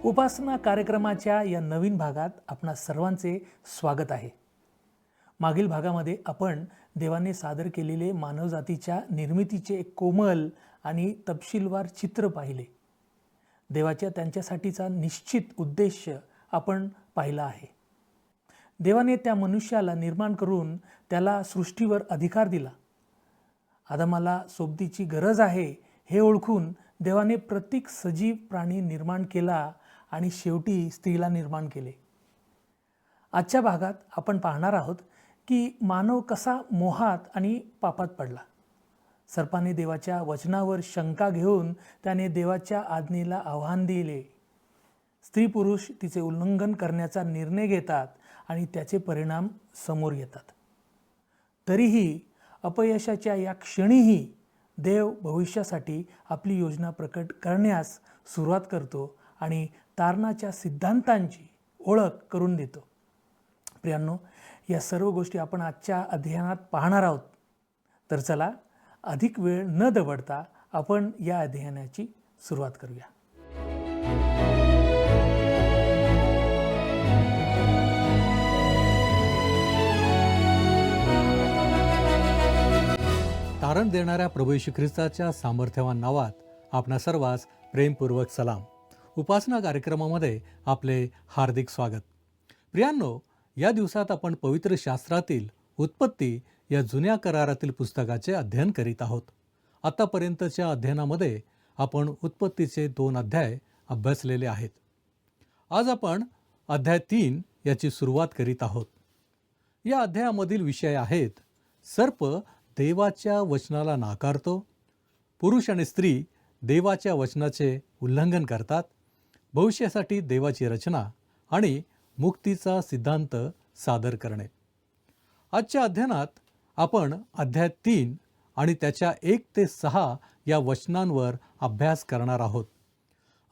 उपासना कार्यक्रमाच्या या नवीन भागात आपणा सर्वांचे स्वागत आहे. मागील भागामध्ये आपण देवाने सादर केलेले मानवजातीच्या निर्मितीचे एक कोमल आणि तपशीलवार चित्र पाहिले. देवाच्या त्यांच्यासाठीचा निश्चित उद्देश आपण पाहिला आहे. देवाने त्या मनुष्याला निर्माण करून त्याला सृष्टीवर अधिकार दिला. आदमाला सोबतीची गरज आहे हे ओळखून देवाने प्रत्येक सजीव प्राणी निर्माण केला आणि शेवटी स्त्रीला निर्माण केले. आजच्या भागात आपण पाहणार आहोत की मानव कसा मोहात आणि पापात पडला. सर्पाने देवाच्या वचनावर शंका घेऊन त्याने देवाच्या आज्ञेला आव्हान दिले. स्त्री पुरुष तिचे उल्लंघन करण्याचा निर्णय घेतात आणि त्याचे परिणाम समोर येतात. तरीही अपयशाच्या या क्षणीही देव भविष्यासाठी आपली योजना प्रकट करण्यास सुरुवात करतो आणि तारणाच्या सिद्धांतांची ओळख करून देतो. प्रियांनो, या सर्व गोष्टी आपण आजच्या अध्ययनात पाहणार आहोत. तर चला अधिक वेळ न दवडता आपण या अध्ययनाची सुरुवात करूया. तारण देणाऱ्या प्रभू येशू ख्रिस्ताच्या सामर्थ्यवान नावात आपणा सर्वांस प्रेमपूर्वक सलाम. उपासना कार्यक्रमामध्ये आपले हार्दिक स्वागत. प्रियांनो, या दिवसात आपण पवित्र शास्त्रातील उत्पत्ती या जुन्या करारातील पुस्तकाचे अध्ययन करीत आहोत. आतापर्यंतच्या अध्ययनामध्ये आपण उत्पत्तीचे 2 अध्याय अभ्यासलेले आहेत. आज आपण अध्याय 3 याची सुरुवात करीत आहोत. या अध्यायामधील विषय आहेत: सर्प देवाच्या वचनाला नाकारतो, पुरुष आणि स्त्री देवाच्या वचनाचे उल्लंघन करतात, भविष्यासाठी देवाची रचना आणि मुक्तीचा सिद्धांत सादर करणे. आजच्या अध्ययनात आपण अध्याय 3 आणि त्याच्या 1 ते 6 या वचनांवर अभ्यास करणार आहोत.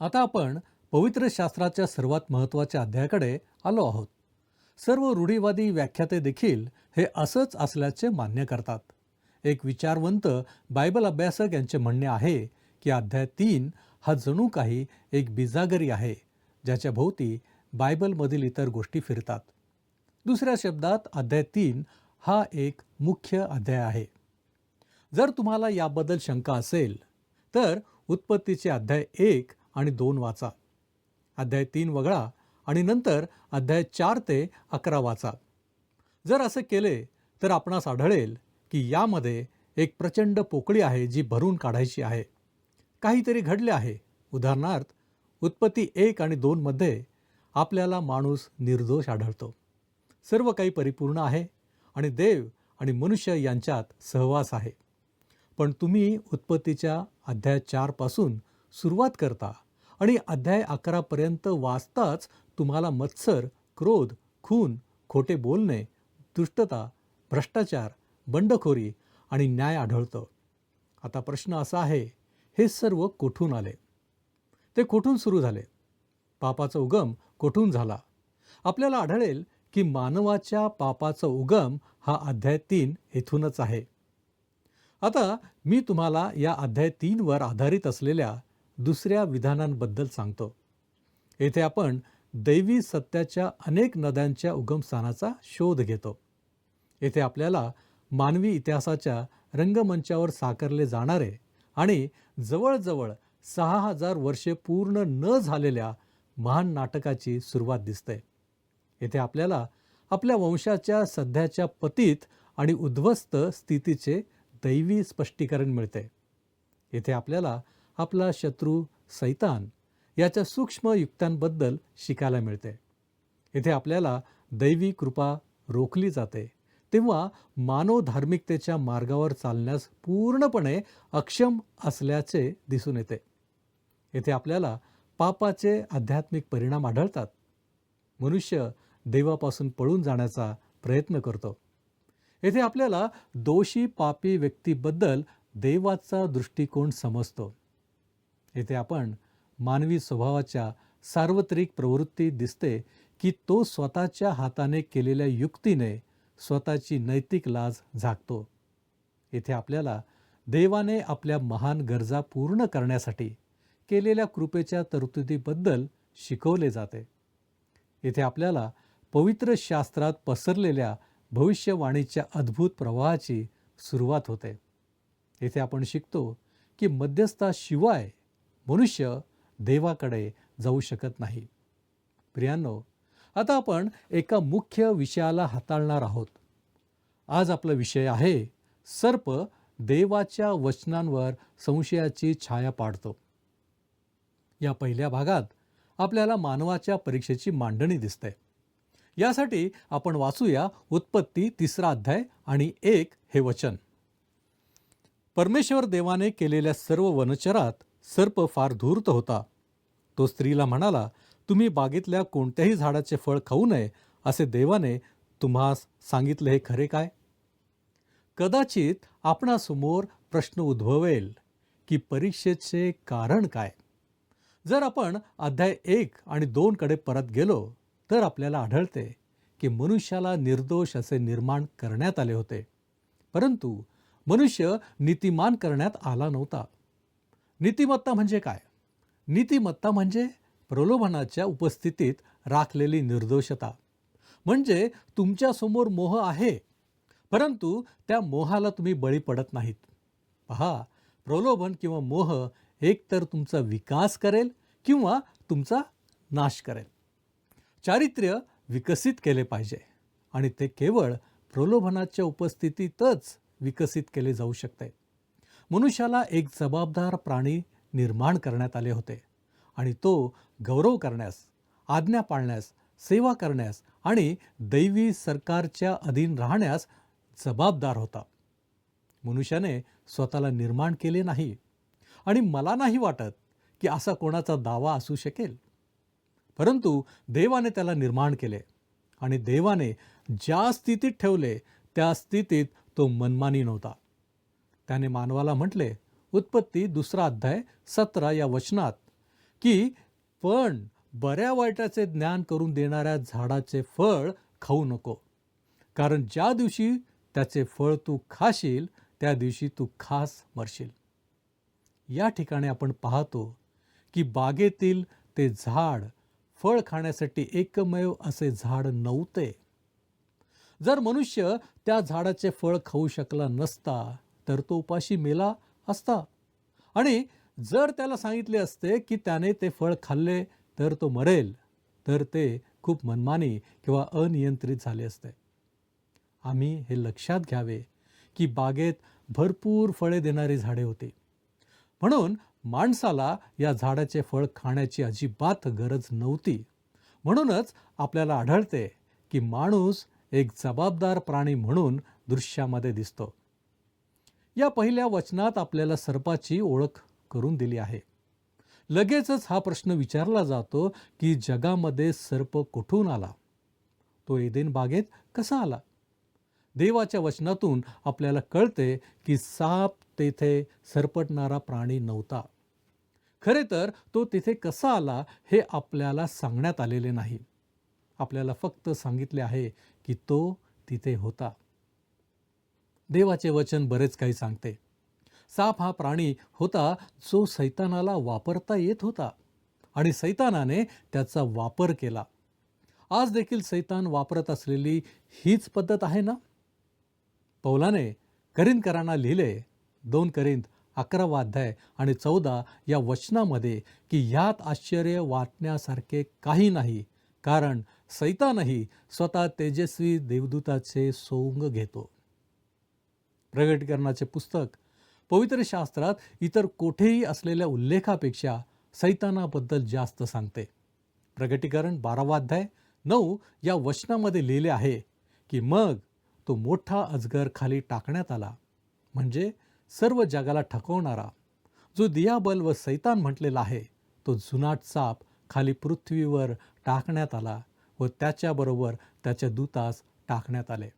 आता आपण पवित्र शास्त्राच्या सर्वात महत्त्वाच्या अध्यायाकडे आलो आहोत. सर्व रूढीवादी व्याख्याते देखील हे असंच असल्याचे मान्य करतात. एक विचारवंत बायबल अभ्यासक यांचे म्हणणे आहे की अध्याय 3 हा जणू काही एक बिजागरी आहे, ज्याच्या भोवती बायबलमधील इतर गोष्टी फिरतात. दुसऱ्या शब्दात अध्याय 3 हा एक मुख्य अध्याय आहे. जर तुम्हाला याबद्दल शंका असेल तर उत्पत्तीचे अध्याय 1 आणि 2 वाचा, अध्याय 3 वगळा आणि नंतर अध्याय 4 ते 11 वाचा. जर असे केले तर आपणास आढळेल की यामध्ये एक प्रचंड पोकळी आहे जी भरून काढायची आहे. काहीतरी घडले आहे. उदाहरणार्थ, उत्पत्ती 1 आणि 2 मध्ये आपल्याला माणूस निर्दोष आढळतो. सर्व काही परिपूर्ण आहे आणि देव आणि मनुष्य यांच्यात सहवास आहे. पण तुम्ही उत्पत्तीच्या अध्याय 4 पासून सुरुवात करता आणि अध्याय 11 पर्यंत वाचताच तुम्हाला मत्सर, क्रोध, खून, खोटे बोलणे, दुष्टता, भ्रष्टाचार, बंडखोरी आणि न्याय आढळतो. आता प्रश्न असा आहे, हे सर्व कोठून आले? ते कोठून सुरू झाले? पापाचा उगम कोठून झाला? आपल्याला आढळेल की मानवाच्या पापाचा उगम हा अध्याय 3 येथूनच आहे. आता मी तुम्हाला या अध्याय 3 वर आधारित असलेल्या दुसऱ्या विधानांबद्दल सांगतो. येथे आपण दैवी सत्याच्या अनेक नद्यांच्या उगमस्थानाचा शोध घेतो. येथे आपल्याला मानवी इतिहासाच्या रंगमंचावर साकारले जाणारे आणि जवळजवळ 6000 वर्षे पूर्ण न झालेल्या महान नाटकाची सुरुवात दिसते. येथे आपल्याला आपल्या वंशाच्या सध्याच्या पतित आणि उद्ध्वस्त स्थितीचे दैवी स्पष्टीकरण मिळते. येथे आपल्याला आपला शत्रू सैतान याच्या सूक्ष्म युक्त्यांबद्दल शिकायला मिळते. येथे आपल्याला दैवी कृपा रोखली जाते तेव्हा मानव धार्मिकतेच्या मार्गावर चालण्यास पूर्णपणे अक्षम असल्याचे दिसून येते. येथे आपल्याला पापाचे आध्यात्मिक परिणाम आढळतात. मनुष्य देवापासून पळून जाण्याचा प्रयत्न करतो. येथे आपल्याला दोषी पापी व्यक्तीबद्दल देवाचा दृष्टिकोन समजतो. येथे आपण मानवी स्वभावाच्या सार्वत्रिक प्रवृत्ती दिसते की तो स्वतःच्या हाताने केलेल्या युक्तीने स्वतःची नैतिक लाज झाकतो. येथे आपल्याला देवाने आपल्या महान गरजा पूर्ण करण्यासाठी केलेल्या कृपेच्या तरतुदीबद्दल शिकवले जाते. येथे आपल्याला पवित्र शास्त्रात पसरलेल्या भविष्यवाणीच्या अद्भुत प्रवाहाची सुरुवात होते. येथे आपण शिकतो की मध्यस्थाशिवाय मनुष्य देवाकडे जाऊ शकत नाही. प्रियांनो, आता आपण एका मुख्य विषयाला हाताळणार आहोत. आज आपला विषय आहे सर्प देवाच्या वचनांवर संशयाची छाया पाडतो. या पहिल्या भागात आपल्याला मानवाच्या परीक्षेची मांडणी दिसते. यासाठी आपण वाचूया उत्पत्ती 3 अध्याय आणि 1 हे वचन. परमेश्वर देवाने केलेल्या सर्व वनचरात सर्प फार धूर्त होता. तो स्त्रीला म्हणाला, तुम्ही बागेतल्या कोणत्याही झाडाचे फळ खाऊ नये असे देवाने तुम्हास सांगितले हे खरे काय? कदाचित आपणासमोर प्रश्न उद्भवेल की परीक्षेचे कारण काय? जर आपण अध्याय 1 आणि 2 कडे परत गेलो तर आपल्याला आढळते की मनुष्याला निर्दोष असे निर्माण करण्यात आले होते, परंतु मनुष्य नीतिमान करण्यात आला नव्हता. नीतिमत्ता म्हणजे काय? नीतिमत्ता म्हणजे प्रलोभनाच्या उपस्थितीत राखलेली निर्दोषता. म्हणजे तुमच्यासमोर मोह आहे, परंतु त्या मोहाला तुम्ही बळी पडत नाहीत. पहा, प्रलोभन किंवा मोह एकतर तुमचा विकास करेल किंवा तुमचा नाश करेल. चारित्र्य विकसित केले पाहिजे आणि ते केवळ प्रलोभनाच्या उपस्थितीतच विकसित केले जाऊ शकते. मनुष्याला एक जबाबदार प्राणी निर्माण करण्यात आले होते आणि तो गौरव करण्यास, आज्ञा पाळण्यास, सेवा करण्यास आणि दैवी सरकारच्या अधीन राहण्यास जबाबदार होता. मनुष्याने स्वतःला निर्माण केले नाही आणि मला नाही वाटत की असा कोणाचा दावा असू शकेल. परंतु देवाने त्याला निर्माण केले आणि देवाने ज्या स्थितीत ठेवले त्या स्थितीत तो मनमानी नव्हता. त्याने मानवाला म्हटले, उत्पत्ती 2 अध्याय 17 या वचनात, की पण बऱ्या वाईटाचे ज्ञान करून देणाऱ्या झाडाचे फळ खाऊ नको, कारण ज्या दिवशी त्याचे फळ तू खाशील त्या दिवशी तू खास मरशील. या ठिकाणी आपण पाहतो की बागेतील ते झाड फळ खाण्यासाठी एकमेव असे झाड नव्हते. जर मनुष्य त्या झाडाचे फळ खाऊ शकला नसता तर तो उपाशी मेला असता आणि जर त्याला सांगितले असते की त्याने ते फळ खाल्ले तर तो मरेल, तर ते खूप मनमानी किंवा अनियंत्रित झाले असते. आम्ही हे लक्षात घ्यावे की बागेत भरपूर फळे देणारी झाडे होती, म्हणून माणसाला या झाडाचे फळ खाण्याची अजिबात गरज नव्हती. म्हणूनच आपल्याला आढळते की माणूस एक जबाबदार प्राणी म्हणून दृश्यामध्ये दिसतो. या पहिल्या वचनात आपल्याला सर्पाची ओळख करून दिली आहे. लगेचच हा प्रश्न विचारला जातो की जगामध्ये सर्प कुठून आला? तो एदेन बागेत कसा आला? देवाच्या वचनातून आपल्याला कळते की साप तेथे सरपटणारा प्राणी नव्हता. खरे तर तो तिथे कसा आला हे आपल्याला सांगण्यात आलेले नाही. आपल्याला फक्त सांगितले आहे की तो तिथे होता. देवाचे वचन बरेच काही सांगते. साप हा प्राणी होता जो सैतानाला वापरता येत होता आणि सैतानाने त्याचा वापर केला. आज देखील सैतान वापरत असलेली हीच पद्धत आहे ना? पौलाने करिंदकरांना लिहिले 2 करिंद 11 अध्याय आणि 14 या वचनामध्ये की ह्यात आश्चर्य वाटण्यासारखे काही नाही, कारण सैतानही स्वतः तेजस्वी देवदूताचे सोंग घेतो. प्रगटीकरणाचे पुस्तक पवित्र शास्त्रात इतर कोठेही असलेल्या उल्लेखापेक्षा सैतानाबद्दल जास्त सांगते. प्रगटीकरण 12 अध्याय 9 या वचनामध्ये लिहिले आहे की मग तो मोठा अजगर खाली टाकण्यात आला, म्हणजे सर्व जगाला ठकवणारा, जो दियाबल व सैतान म्हटलेला आहे, तो जुनाट साप खाली पृथ्वीवर टाकण्यात आला व त्याच्याबरोबर त्याच्या दूतास टाकण्यात आले.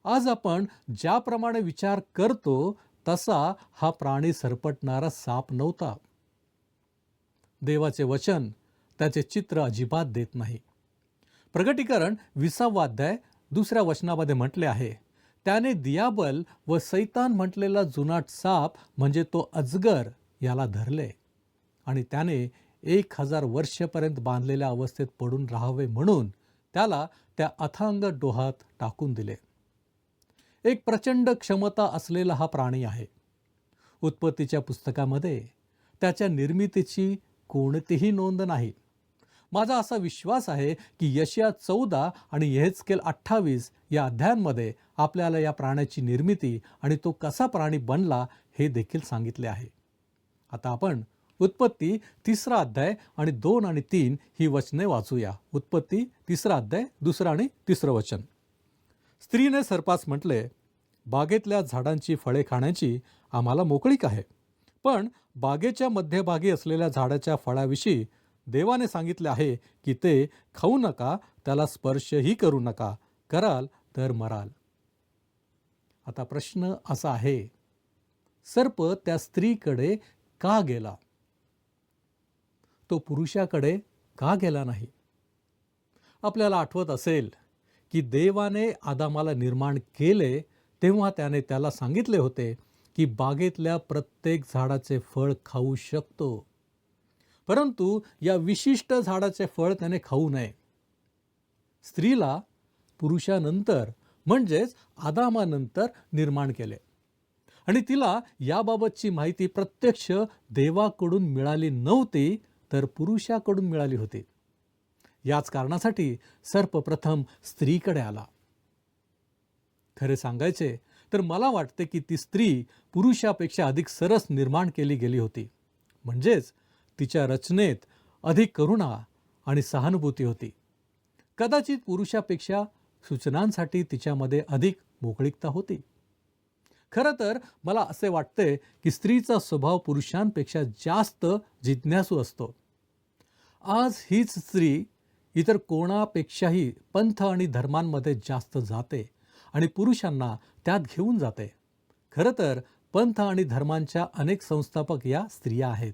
आज आपण ज्याप्रमाणे विचार करतो तसा हा प्राणी सरपटणारा साप नव्हता. देवाचे वचन त्याचे चित्र अजिबात देत नाही. प्रगटीकरण 20 अध्याय 2 वचनामध्ये म्हटले आहे, त्याने दियाबल व सैतान म्हटलेला जुनाट साप म्हणजे तो अजगर याला धरले आणि त्याने 1000 वर्षपर्यंत बांधलेल्या अवस्थेत पडून राहावे म्हणून त्याला त्या अथांग डोहात टाकून दिले. एक प्रचंड क्षमता असलेला हा प्राणी आहे. उत्पत्तीच्या पुस्तकामध्ये त्याच्या निर्मितीची कोणतीही नोंद नाही. माझा असा विश्वास आहे की यशया 14 आणि यहेजकेल 28 या अध्यायांमध्ये आपल्याला या प्राण्याची निर्मिती आणि तो कसा प्राणी बनला हे देखील सांगितले आहे. आता आपण उत्पत्ती 3 अध्याय आणि 2 आणि 3 ही वचने वाचूया. उत्पत्ती 3 अध्याय 2 आणि 3 वचन. स्त्रीने सर्पास म्हटले, बागेतल्या झाडांची फळे खाण्याची आम्हाला मोकळीक आहे, पण बागेच्या मध्यभागी असलेल्या झाडाच्या फळाविषयी देवाने सांगितले आहे की ते खाऊ नका, त्याला स्पर्शही करू नका, कराल तर मराल. आता प्रश्न असा आहे, सर्प त्या स्त्रीकडे का गेला? तो पुरुषाकडे का गेला नाही? आपल्याला आठवत असेल की देवाने आदामाला निर्माण केले तेव्हा त्याने त्याला सांगितले होते की बागेतल्या प्रत्येक झाडाचे फळ खाऊ शकतो, परंतु या विशिष्ट झाडाचे फळ त्याने खाऊ नये. स्त्रीला पुरुषानंतर म्हणजेच आदामानंतर निर्माण केले आणि तिला याबाबतची माहिती प्रत्यक्ष देवाकडून मिळाली नव्हती, तर पुरुषाकडून मिळाली होती. याच कारणासाठी सर्प प्रथम स्त्रीकडे आला. खरे सांगायचे तर मला वाटते की ती स्त्री पुरुषापेक्षा अधिक सरस निर्माण केली गेली होती. म्हणजेच तिच्या रचनेत अधिक करुणा आणि सहानुभूती होती. कदाचित पुरुषापेक्षा सूचनांसाठी तिच्यामध्ये अधिक मोकळीकता होती. खरं तर मला असे वाटते की स्त्रीचा स्वभाव पुरुषांपेक्षा जास्त जिज्ञासू असतो. आज हीच स्त्री इतर कोणापेक्षाही पंथ आणि धर्मांमध्ये जास्त जाते आणि पुरुषांना त्यात घेऊन जाते. खरं तर पंथ आणि धर्मांच्या अनेक संस्थापक या स्त्रिया आहेत.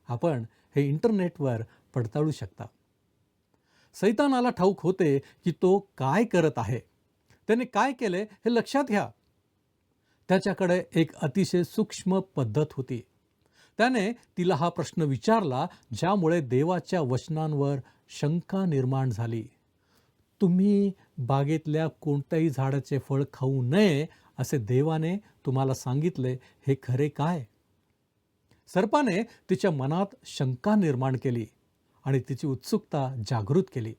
आपण हे इंटरनेटवर पडताळू शकता. सैतानाला ठाऊक होते की तो काय करत आहे. त्याने काय केले हे लक्षात घ्या. त्याच्याकडे एक अतिशय सूक्ष्म पद्धत होती. त्याने तिला हा प्रश्न विचारला ज्यामुळे देवाच्या वचनांवर शंका निर्माण झाली. तुम्ही बागेतल्या कोणत्याही झाडाचे फळ खाऊ नये असे देवाने तुम्हाला सांगितले, हे खरे काय? सर्पाने तिच्या मनात शंका निर्माण केली आणि तिची उत्सुकता जागृत केली.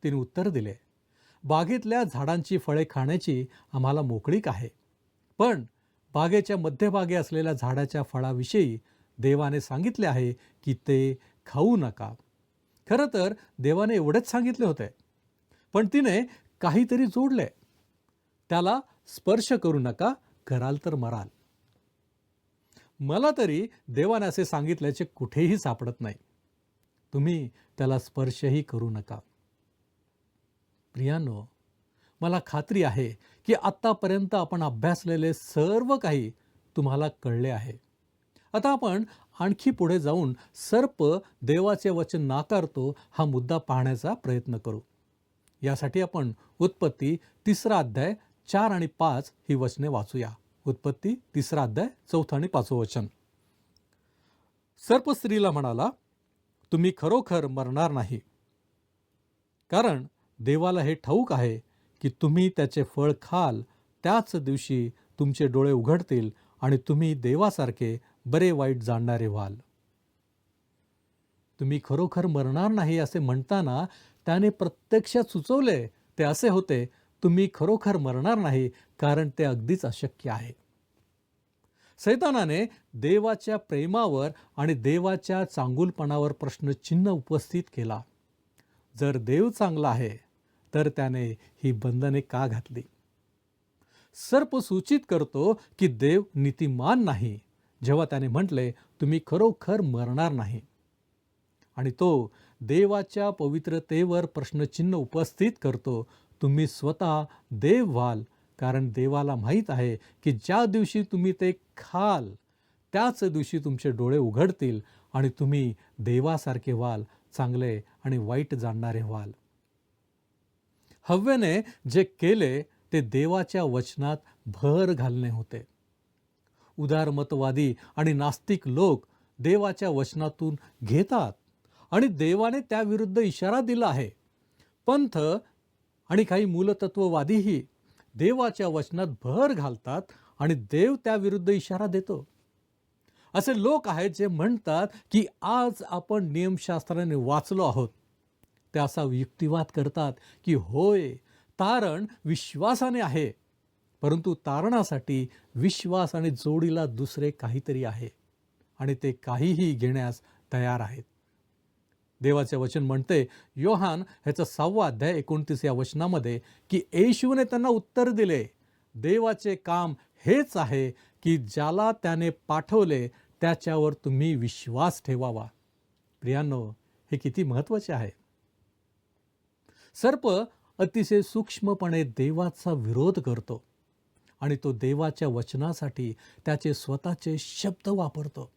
तिने उत्तर दिले, बागेतल्या झाडांची फळे खाण्याची आम्हाला मोकळीक आहे, पण बागेच्या मध्यभागी असलेल्या झाडाच्या फळाविषयी देवाने सांगितले आहे की ते खाऊ नका. खरं तर देवाने एवढेच सांगितले होते, पण तिने काहीतरी जोडले. त्याला स्पर्श करू नका, कराल तर मराल. मला तरी देवाने असे सांगितल्याचे कुठेही सापडत नाही. तुम्ही त्याला स्पर्शही करू नका. प्रियांनो, मला खात्री आहे की आत्तापर्यंत आपण अभ्यासलेले सर्व काही तुम्हाला कळले आहे. आता आपण आणखी पुढे जाऊन सर्प देवाचे वचन नाकारतो हा मुद्दा पाहण्याचा प्रयत्न करू. यासाठी आपण उत्पत्ती 3 अध्याय 4 आणि 5 ही वचने वाचूया. उत्पत्ती 3 अध्याय 4 आणि 5 वचन. सर्प स्त्रीला म्हणाला, तुम्ही खरोखर मरणार नाही, कारण देवाला हे ठाऊक आहे की तुम्ही त्याचे फळ खाल, त्याच दिवशी तुमचे डोळे उघडतील आणि तुम्ही देवासारखे बरे वाईट जाणणारे व्हाल. तुम्ही खरोखर मरणार नाही असे म्हणताना त्याने प्रत्यक्षात सुचवले ते असे होते, तुम्ही खरोखर मरणार नाही, कारण ते अगदीच अशक्य आहे. सैतानाने देवाच्या प्रेमावर आणि देवाच्या चांगुलपणावर प्रश्नचिन्ह उपस्थित केला. जर देव चांगला आहे तर त्याने ही बंधने का घातली? सर्प सूचित करतो की देव नीतिमान नाही जेव्हा त्याने म्हटले, तुम्ही खरोखर मरणार नाही. आणि तो देवाच्या पवित्रतेवर प्रश्नचिन्ह उपस्थित करतो, तुम्ही स्वतः देव व्हाल, कारण देवाला माहीत आहे की ज्या दिवशी तुम्ही ते खाल त्याच दिवशी तुमचे डोळे उघडतील आणि तुम्ही देवासारखे व्हाल, चांगले आणि वाईट जाणणारे व्हाल. हव्वेने जे केले ते देवाच्या वचनात भर घालणे होते. उदारमतवादी आणि नास्तिक लोक देवाच्या वचनातून घेतात आणि देवाने त्याविरुद्ध इशारा दिला आहे. पंथ आणि काही मूलतत्ववादीही देवाच्या वचनात भर घालतात आणि देव त्याविरुद्ध इशारा देतो. असे लोक आहेत जे म्हणतात की आज आपण नियमशास्त्राने वाचलो आहोत. ते असा युक्तिवाद करतात की होय, तारण विश्वासाने आहे, परंतु तारणासाठी विश्वास आणि जोडीला दुसरे काहीतरी आहे आणि ते काहीही घेण्यास तयार आहेत. देवाचे वचन म्हणते, योहान ह्याचा 6 अध्याय 29 या वचनामध्ये, की येशूने त्यांना उत्तर दिले, देवाचे काम हेच आहे की ज्याला त्याने पाठवले त्याच्यावर तुम्ही विश्वास ठेवावा. प्रियांनो, हे किती महत्त्वाचे आहे. सर्प अतिशय सूक्ष्मपणे देवाचा विरोध करतो आणि तो देवाच्या वचनासाठी त्याचे स्वतःचे शब्द वापरतो.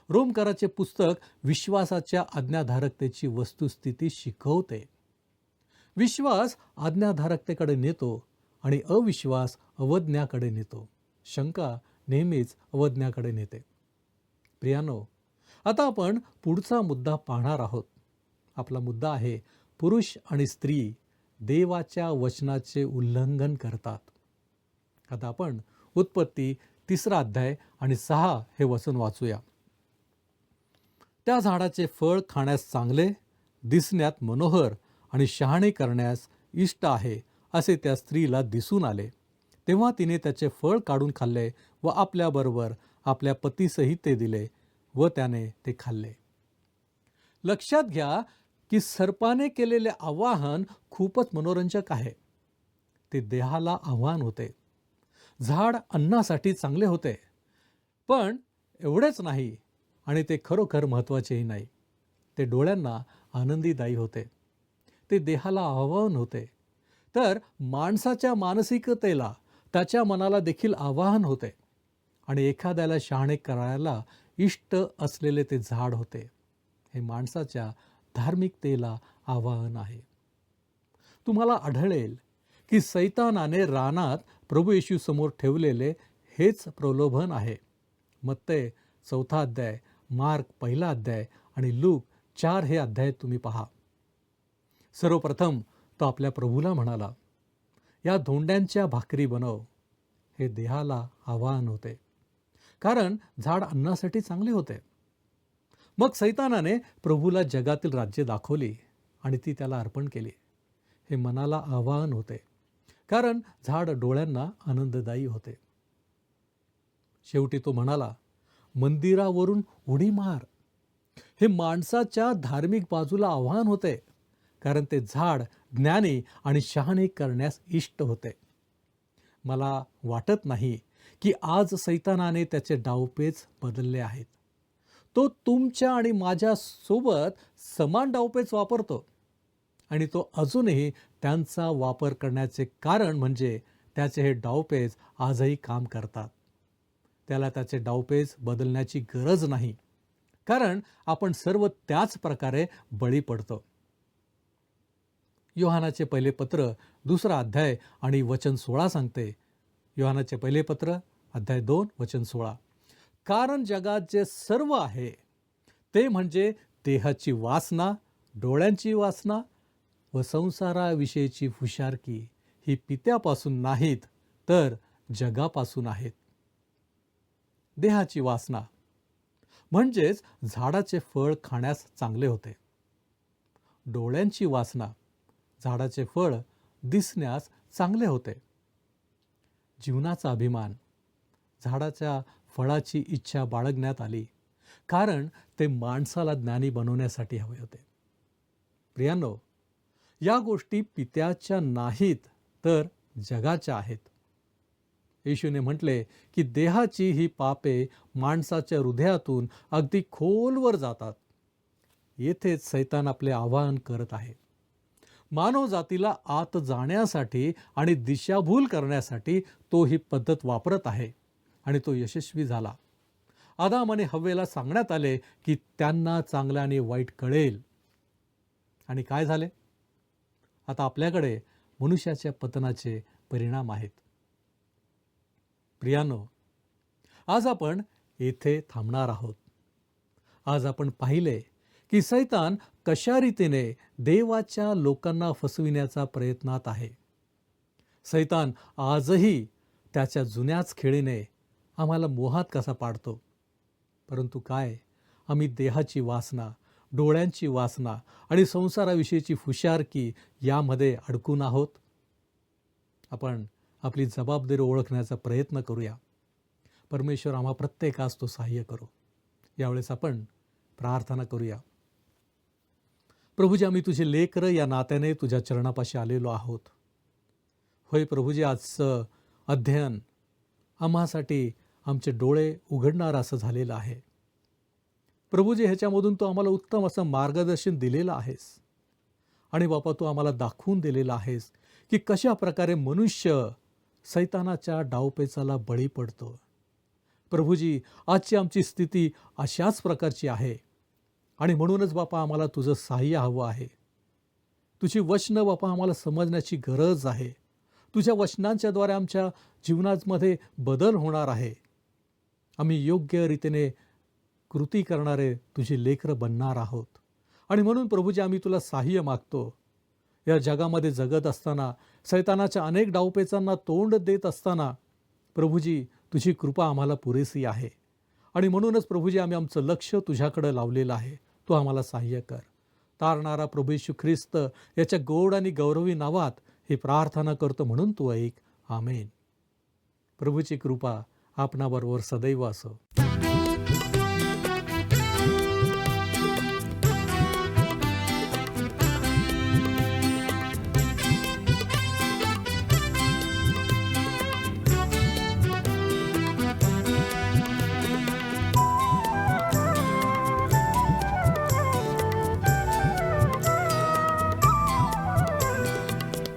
रोमकराचे पुस्तक विश्वासाच्या आज्ञाधारकतेची वस्तुस्थिती शिकवते. विश्वास आज्ञाधारकतेकडे नेतो आणि अविश्वास अवज्ञाकडे नेतो. शंका नेहमीच अवज्ञाकडे नेते. प्रियानो, आता आपण पुढचा मुद्दा पाहणार आहोत. आपला मुद्दा आहे, पुरुष आणि स्त्री देवाच्या वचनाचे उल्लंघन करतात. आता आपण उत्पत्ती 3 अध्याय आणि 6 हे वचन वाचूया. त्या झाडाचे फळ खाण्यास चांगले, दिसण्यात मनोहर आणि शहाणे करण्यास इष्ट आहे असे त्या स्त्रीला दिसून आले. तेव्हा तिने त्याचे फळ काढून खाल्ले व आपल्याबरोबर आपल्या पतीसही ते दिले व त्याने ते खाल्ले. लक्षात घ्या की सर्पाने केलेले आवाहन खूपच मनोरंजक आहे. ते देहाला आव्हान होते. झाड अन्नासाठी चांगले होते, पण एवढेच नाही आणि ते खरोखर महत्त्वाचेही नाही. ते डोळ्यांना आनंदीदायी होते. ते देहाला आव्हान होते. तर माणसाच्या मानसिकतेला, त्याच्या मनाला देखील आवाहन होते आणि एखाद्याला शहाणे करायला इष्ट असलेले ते झाड होते. हे माणसाच्या धार्मिकतेला आवाहन आहे. तुम्हाला आढळेल की सैतानाने रानात प्रभू येशू समोर ठेवलेले हेच प्रलोभन आहे. मत्ते 4 अध्याय, मार्क 1 अध्याय आणि लूक 4 हे अध्याय तुम्ही पहा. सर्वप्रथम तो आपल्या प्रभूला म्हणाला, या धोंड्यांच्या भाकरी बनव. हे देहाला आवाहन होते, कारण झाड अन्नासाठी चांगले होते. मग सैतानाने प्रभूला जगातील राज्य दाखवली आणि ती त्याला अर्पण केली. हे मनाला आवाहन होते, कारण झाड डोळ्यांना आनंददायी होते. शेवटी तो म्हणाला, मंदिरावरून उडी मार. हे माणसाच्या धार्मिक बाजूला आव्हान होते, कारण ते झाड ज्ञानी आणि शहाणे करण्यास इष्ट होते. मला वाटत नाही की आज सैतानाने त्याचे डावपेच बदलले आहेत. तो तुमच्या आणि माझ्या सोबत समान डावपेच वापरतो आणि तो अजूनही त्यांचा वापर करण्याचे कारण म्हणजे त्याचे हे डावपेच आजही काम करतात. त्याला त्याचे डावपेच बदलण्याची गरज नाही, कारण आपण सर्व त्याच प्रकारे बळी पडतो. योहानाचे पहिले पत्र 2 अध्याय आणि वचन 16 सांगते. योहानाचे पहिले पत्र अध्याय 2 वचन 16, कारण जगात जे सर्व आहे ते म्हणजे देहाची वासना, डोळ्यांची वासना व संसाराविषयीची हुशारकी ही पित्यापासून नाहीत तर जगापासून आहेत. देहाची वासना म्हणजेच झाडाचे फळ खाण्यास चांगले होते. डोळ्यांची वासना, झाडाचे फळ दिसण्यास चांगले होते. जीवनाचा अभिमान, झाडाच्या फळाची इच्छा बाळगण्यात आली, कारण ते माणसाला ज्ञानी बनवण्यासाठी हवे होते. प्रियांनो, या गोष्टी पित्याच्या नाहीत तर जगाच्या आहेत. येशूने म्हटले की देहाची ही पापे माणसाच्या हृदयातून अगदी खोलवर जातात. येथेच सैतान आपले आवाहन करत आहे. मानवजातीला आत जाण्यासाठी आणि दिशाभूल करण्यासाठी तो ही पद्धत वापरत आहे आणि तो यशस्वी झाला. आदाम आणि हव्वेला सांगण्यात आले की त्यांना चांगले आणि वाईट कळेल. आणि काय झाले? आता आपल्याकडे मनुष्याच्या पतनाचे परिणाम आहेत. प्रियानो, आज आपण येथे थांबणार आहोत. आज आपण पाहिले की सैतान कशा रीतीने देवाच्या लोकांना फसविण्याचा प्रयत्नात आहे. सैतान आजही त्याच्या जुन्याच खेळीने आम्हाला मोहात कसा पाडतो. परंतु काय, आम्ही देहाची वासना, डोळ्यांची वासना आणि संसाराविषयीची हुशारकी यामध्ये अडकून आहोत. आपण आपली जबाबदारी ओळखण्याचा प्रयत्न करूया. परमेश्वर आम्हा प्रत्येकास तो सहाय्य करो. यावेळेस आपण प्रार्थना करूया. प्रभूजी, आम्ही तुझे लेकरं या नात्याने तुझ्या चरणापाशी आलेलो आहोत. होय प्रभूजी, आजचं अध्ययन आम्हासाठी आमचे डोळे उघडणार असं झालेलं आहे. प्रभूजी, ह्याच्यामधून तू आम्हाला उत्तम असं मार्गदर्शन दिलेलं आहेस. आणि बापा, तू आम्हाला दाखवून दिलेलं आहेस की कशा प्रकारे मनुष्य सैतानाच्या डावपेचाला बळी पडतो. प्रभूजी, आजची आमची स्थिती अशाच प्रकारची आहे. आणि म्हणूनच बापा, आम्हाला तुझं सहाय्य हवं आहे. तुझी वचनं बापा आम्हाला समजण्याची गरज आहे. तुझ्या वचनांच्याद्वारे आमच्या जीवनामध्ये बदल होणार आहे. आम्ही योग्य रीतीने कृती करणारे तुझी लेकरं बनणार आहोत. आणि म्हणून प्रभूजी, आम्ही तुला सहाय्य मागतो. या जगामध्ये जगत असताना, सैतानाच्या अनेक डावपेचांना तोंड देत असताना प्रभूजी, तुझी कृपा आम्हाला पुरेसी आहे. आणि म्हणूनच प्रभूजी, आम्ही आमचं लक्ष तुझ्याकडे लावलेलं आहे. तू आम्हाला सहाय्य कर. तारणारा प्रभू येशू ख्रिस्त याच्या गोड आणि गौरवी नावात ही प्रार्थना करतो, म्हणून तू ऐक. आमेन. प्रभूची कृपा आपणाबरोबर सदैव असो.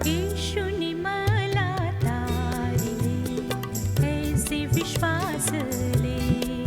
येशूने मला तारिले, ऐसे विश्वासले.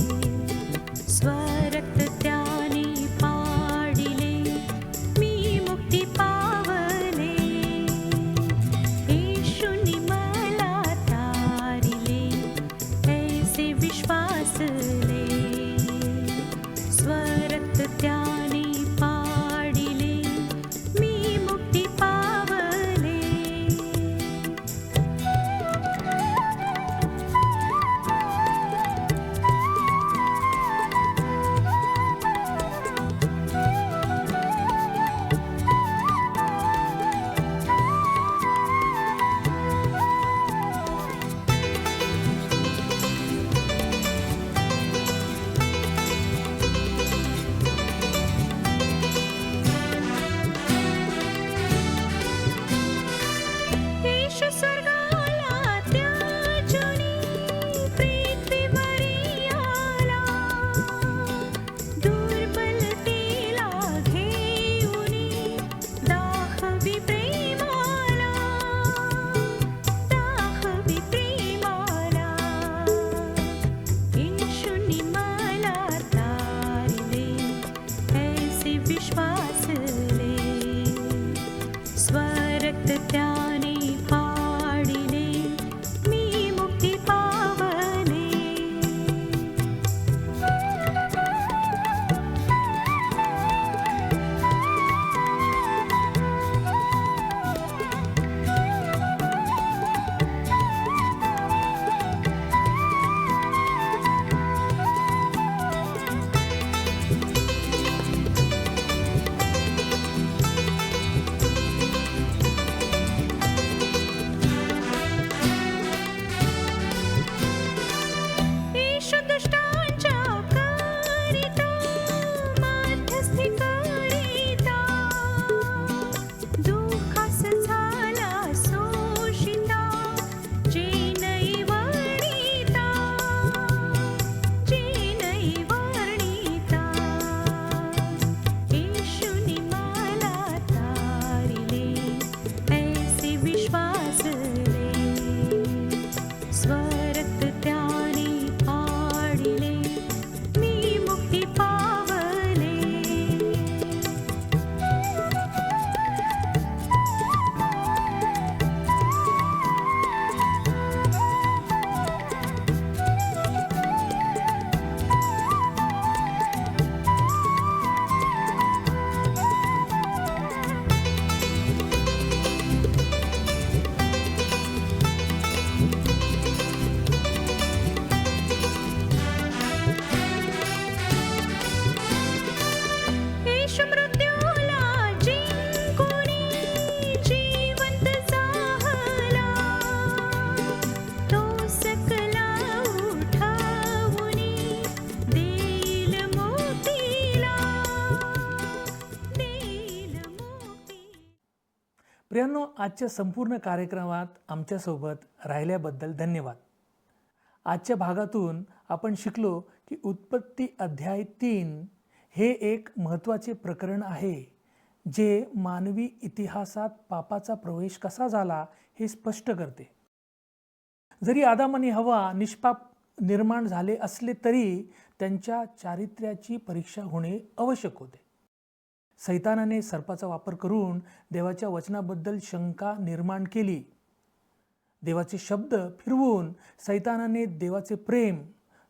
प्रियांनो, आजच्या संपूर्ण कार्यक्रमात आमच्यासोबत राहिल्याबद्दल धन्यवाद. आजच्या भागातून आपण शिकलो की उत्पत्ती अध्याय 3 हे एक महत्त्वाचे प्रकरण आहे जे मानवी इतिहासात पापाचा प्रवेश कसा झाला हे स्पष्ट करते. जरी आदाम आणि हव्वा निष्पाप निर्माण झाले असले तरी त्यांच्या चारित्र्याची परीक्षा होणे आवश्यक होते. सैतानाने सर्पाचा वापर करून देवाच्या वचनाबद्दल शंका निर्माण केली. देवाचे शब्द फिरवून सैतानाने देवाचे प्रेम,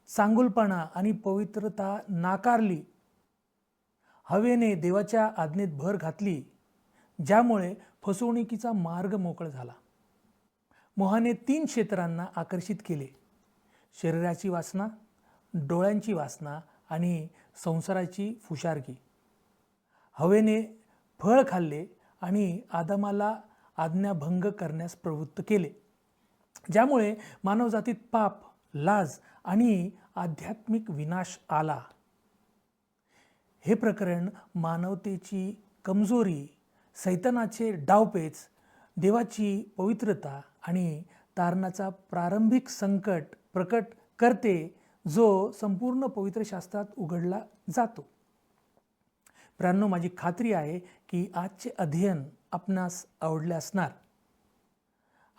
चांगुलपणा आणि पवित्रता नाकारली. हवेने देवाच्या आज्ञेत भर घातली, ज्यामुळे फसवणुकीचा मार्ग मोकळा झाला. मोहाने 3 क्षेत्रांना आकर्षित केले: शरीराची वासना, डोळ्यांची वासना आणि संसाराची फुशारकी. हवेने फळ खाल्ले आणि आदामाला आज्ञाभंग करण्यास प्रवृत्त केले, ज्यामुळे मानवजातीत पाप, लाज आणि आध्यात्मिक विनाश आला. हे प्रकरण मानवतेची कमजोरी, सैतानाचे डावपेच, देवाची पवित्रता आणि तारणाचा प्रारंभिक संकट प्रकट करते, जो संपूर्ण पवित्र शास्त्रात उघडला जातो. प्रियांनो, माझी खात्री आहे की आजचे अध्ययन आपणास आवडले असणार.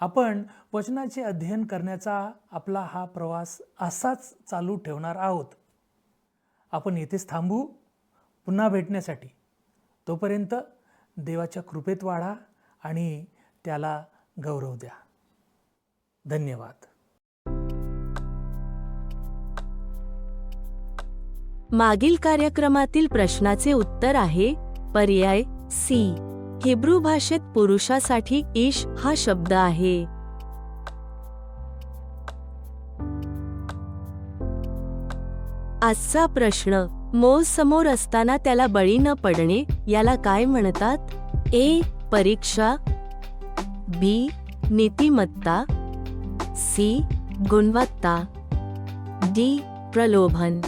आपण वचनाचे अध्ययन करण्याचा आपला हा प्रवास असाच चालू ठेवणार आहोत. आपण येथेच थांबू पुन्हा भेटण्यासाठी. तोपर्यंत देवाच्या कृपेत वाढा आणि त्याला गौरव द्या. धन्यवाद. मागील कार्यक्रमातील प्रश्नाचे उत्तर आहे पर्याय सी. हिब्रू भाषेत पुरुषासाठी इश हा शब्द आहे. आजचा प्रश्न: मोज समोर असताना त्याला बळी न पडणे याला काय म्हणतात? ए. परीक्षा, बी. नीतिमत्ता, सी. गुणवत्ता, डी. प्रलोभन.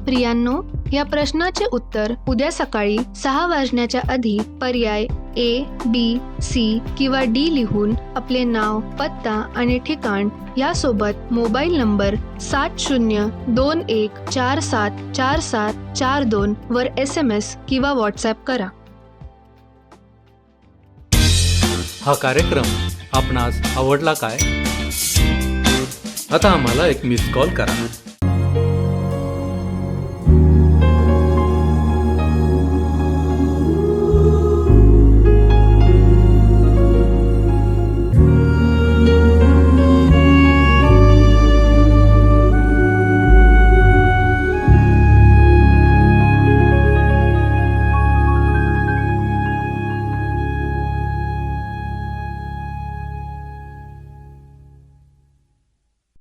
प्रियांनो, या प्रश्नाचे उत्तर उद्या सकाळी 6 वाजण्याच्या आधी पर्याय ए, बी, सी किंवा डी लिहून आपले नाव, पत्ता आणि ठिकाण यासोबत मोबाईल नंबर 7021474742 वर SMS किंवा व्हॉट्सॲप करा. हा कार्यक्रम आपणास आवडला काय? आता आम्हाला एक मिस कॉल करा.